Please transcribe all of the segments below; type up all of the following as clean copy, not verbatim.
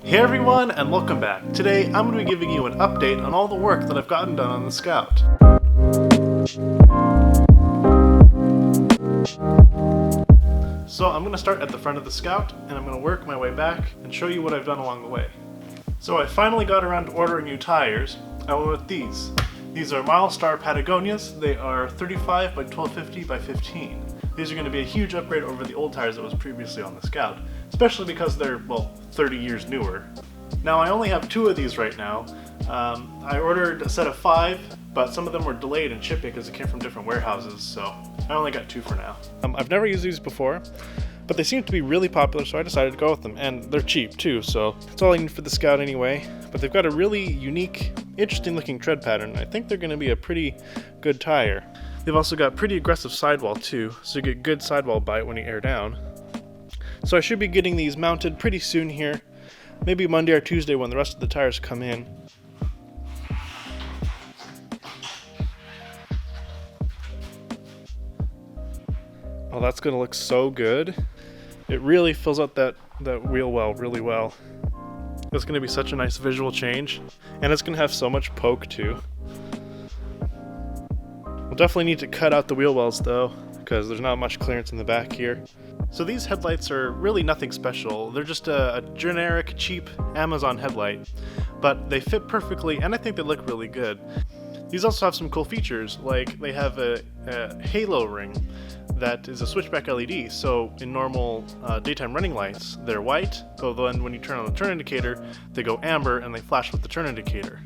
Hey everyone, and welcome back. Today I'm going to be giving you an update on all the work that I've gotten done on the Scout. So I'm going to start at the front of the Scout, and I'm going to work my way back and show you what I've done along the way. So I finally got around to ordering new tires. I went with these. These are Milestar Patagonias. They are 35 by 1250 by 15. These are going to be a huge upgrade over the old tires that was previously on the Scout, especially because they're, well, 30 years newer. Now I only have 2 of these right now. I ordered a set of 5, but some of them were delayed in shipping because it came from different warehouses, so I only got 2 for now. I've never used these before, but they seem to be really popular, so I decided to go with them, and they're cheap too, so it's all I need for the Scout anyway. But they've got a really unique, interesting looking tread pattern, and I think they're going to be a pretty good tire. They've also got pretty aggressive sidewall too, so you get good sidewall bite when you air down. So I should be getting these mounted pretty soon here, maybe Monday or Tuesday when the rest of the tires come in. Oh, that's going to look so good. It really fills out that wheel well really well. It's going to be such a nice visual change, and it's going to have so much poke too. We'll definitely need to cut out the wheel wells though, because there's not much clearance in the back here. So these headlights are really nothing special. They're just a generic, cheap Amazon headlight, but they fit perfectly and I think they look really good. These also have some cool features, like they have a halo ring that is a switchback LED, so in normal daytime running lights, they're white, but then when you turn on the turn indicator, they go amber and they flash with the turn indicator.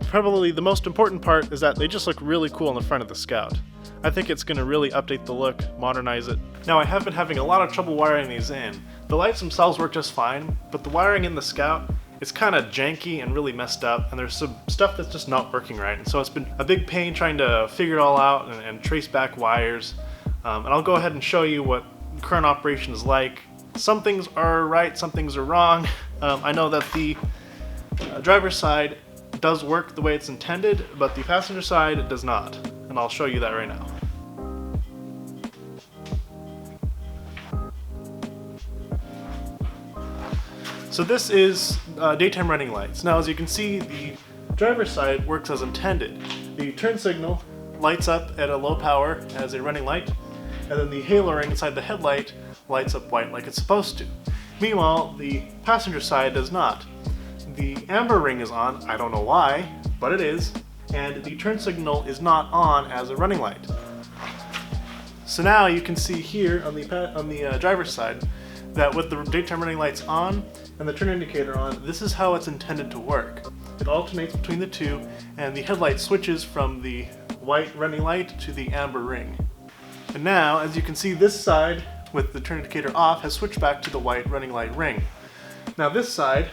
Probably the most important part is that they just look really cool on the front of the Scout. I think it's going to really update the look, modernize it. Now I have been having a lot of trouble wiring these in. The lights themselves work just fine, but the wiring in the Scout is kind of janky and really messed up, and there's some stuff that's just not working right. And so it's been a big pain trying to figure it all out and trace back wires. And I'll go ahead and show you what current operation is like. Some things are right, some things are wrong. I know that the driver's side does work the way it's intended, but the passenger side does not. And I'll show you that right now. So this is daytime running lights. Now as you can see, the driver's side works as intended. The turn signal lights up at a low power as a running light, and then the halo ring inside the headlight lights up white like it's supposed to. Meanwhile, the passenger side does not. The amber ring is on, I don't know why, but it is, and the turn signal is not on as a running light. So now you can see here on the driver's side that with the daytime running lights on and the turn indicator on, this is how it's intended to work. It alternates between the two, and the headlight switches from the white running light to the amber ring. And now, as you can see, this side with the turn indicator off has switched back to the white running light ring. Now this side,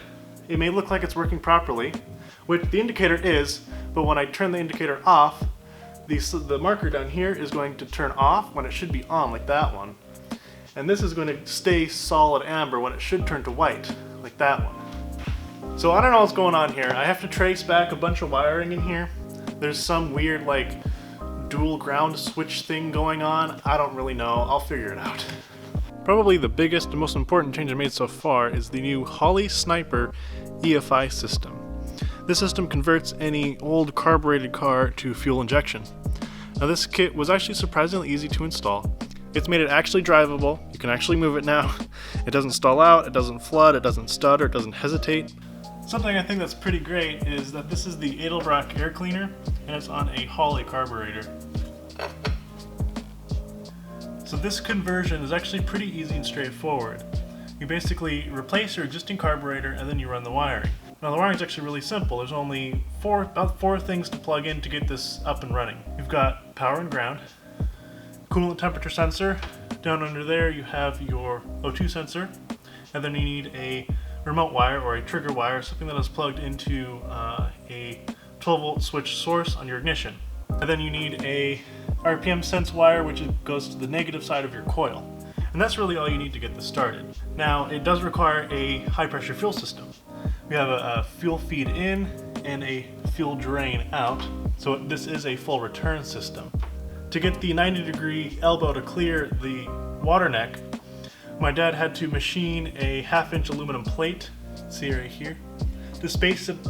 it may look like it's working properly, which the indicator is, but when I turn the indicator off, the marker down here is going to turn off when it should be on, like that one. And this is going to stay solid amber when it should turn to white, like that one. So I don't know what's going on here. I have to trace back a bunch of wiring in here. There's some weird like dual ground switch thing going on. I don't really know. I'll figure it out. Probably the biggest and most important change I made so far is the new Holley Sniper EFI system. This system converts any old carbureted car to fuel injection. Now this kit was actually surprisingly easy to install. It's made it actually drivable. You can actually move it now. It doesn't stall out, it doesn't flood, it doesn't stutter, it doesn't hesitate. Something I think that's pretty great is that this is the Edelbrock air cleaner, and it's on a Holley carburetor. So this conversion is actually pretty easy and straightforward. You basically replace your existing carburetor and then you run the wiring. Now the wiring is actually really simple. There's only about four things to plug in to get this up and running. You've got power and ground, coolant temperature sensor. Down under there you have your O2 sensor, and then you need a remote wire or a trigger wire, something that is plugged into a 12-volt switch source on your ignition. And then you need a RPM sense wire, which goes to the negative side of your coil. And that's really all you need to get this started. Now it does require a high pressure fuel system. We have a fuel feed in and a fuel drain out, so this is a full return system. To get the 90-degree elbow to clear the water neck, my dad had to machine a 1/2-inch aluminum plate See right here? To space up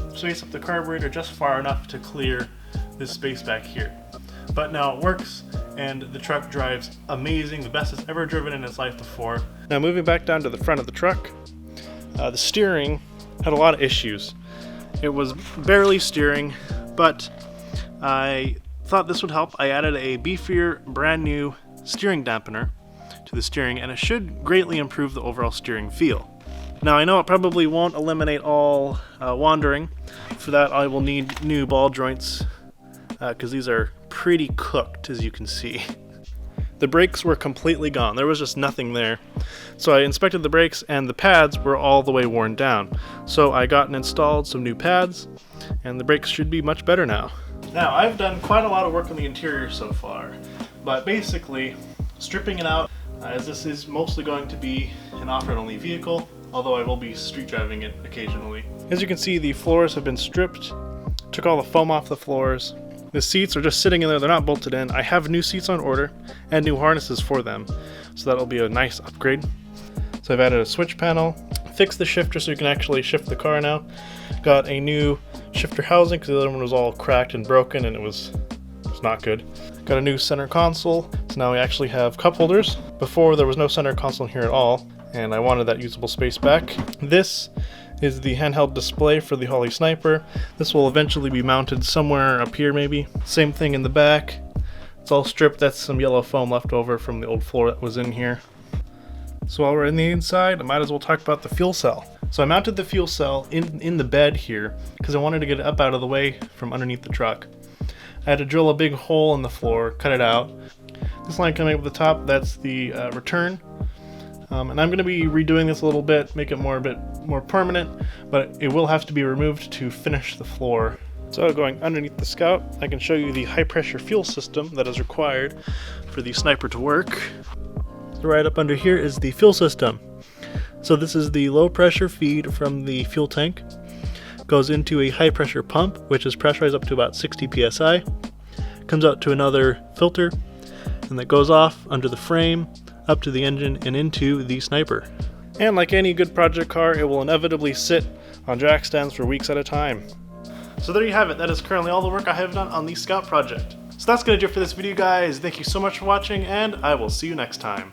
the carburetor just far enough to clear this space back here. But now it works, and the truck drives amazing, the best it's ever driven in its life before. Now moving back down to the front of the truck, the steering had a lot of issues. It was barely steering, but I thought this would help. I added a beefier, brand new steering dampener to the steering, and it should greatly improve the overall steering feel. Now I know it probably won't eliminate all wandering. For that I will need new ball joints, because these are pretty cooked, as you can see. The brakes were completely gone. There was just nothing there. So I inspected the brakes, and the pads were all the way worn down. So I got and installed some new pads, and the brakes should be much better now. Now, I've done quite a lot of work on the interior so far, but basically stripping it out, as this is mostly going to be an off-road only vehicle, although I will be street driving it occasionally. As you can see, the floors have been stripped, took all the foam off the floors. The seats are just sitting in there, they're not bolted in. I have new seats on order and new harnesses for them, so that'll be a nice upgrade. So I've added a switch panel, fixed the shifter so you can actually shift the car now. Got a new shifter housing because the other one was all cracked and broken and it was not good. Got a new center console, so now we actually have cup holders. Before there was no center console here at all, and I wanted that usable space back. This is the handheld display for the Holley Sniper. This will eventually be mounted somewhere up here maybe. Same thing in the back. It's all stripped. That's some yellow foam left over from the old floor that was in here. So while we're in the inside, I might as well talk about the fuel cell. So I mounted the fuel cell in the bed here because I wanted to get it up out of the way from underneath the truck. I had to drill a big hole in the floor, cut it out. This line coming up at the top, that's the return. And I'm going to be redoing this a little bit, make it a bit more permanent, but it will have to be removed to finish the floor. So going underneath the Scout, I can show you the high pressure fuel system that is required for the Sniper to work. So right up under here is the fuel system. So this is the low pressure feed from the fuel tank. Goes into a high pressure pump, which is pressurized up to about 60 psi. Comes out to another filter, and that goes off under the frame, up to the engine and into the Sniper. And like any good project car, it will inevitably sit on jack stands for weeks at a time. So there you have it. That is currently all the work I have done on the Scout project. So that's going to do it for this video, guys. Thank you so much for watching, and I will see you next time.